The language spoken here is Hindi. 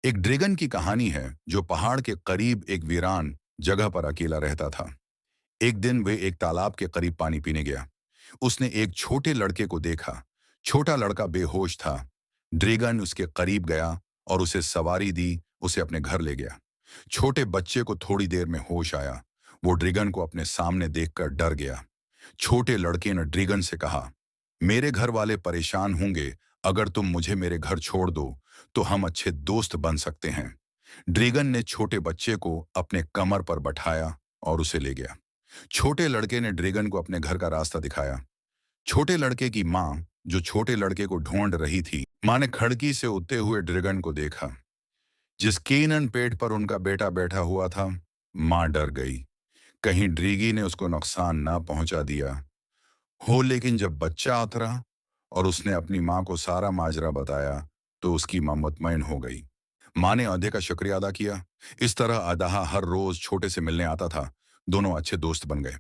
एक ड्रैगन की कहानी है जो पहाड़ के करीब एक वीरान जगह पर अकेला रहता था। एक दिन वे एक तालाब के करीब पानी पीने गया। उसने एक छोटे लड़के को देखा। छोटा लड़का बेहोश था। ड्रैगन उसके करीब गया और उसे सवारी दी, उसे अपने घर ले गया। छोटे बच्चे को थोड़ी देर में होश आया। वो ड्रैगन को अपने सामने देखकर डर गया। छोटे लड़के ने ड्रैगन से कहा, मेरे घर वाले परेशान होंगे, अगर तुम मुझे मेरे घर छोड़ दो तो हम अच्छे दोस्त बन सकते हैं। ड्रैगन ने छोटे बच्चे को अपने कमर पर बैठाया और उसे ले गया। छोटे लड़के ने ड्रैगन को अपने घर का रास्ता दिखाया। छोटे लड़के की माँ, जो छोटे लड़के को ढूंढ रही थी, माँ ने खिड़की से उड़ते हुए ड्रैगन को देखा। जिस केनन पेड़ पर उनका बेटा बैठा हुआ था, माँ डर गई, कहीं ड्रैगी ने उसको नुकसान ना पहुंचा दिया हो। लेकिन जब बच्चा उतरा और उसने अपनी माँ को सारा माजरा बताया, तो उसकी माँ मुतमईन हो गई। माँ ने अधे का शुक्रिया अदा किया। इस तरह अदाहा हर रोज छोटे से मिलने आता था। दोनों अच्छे दोस्त बन गए।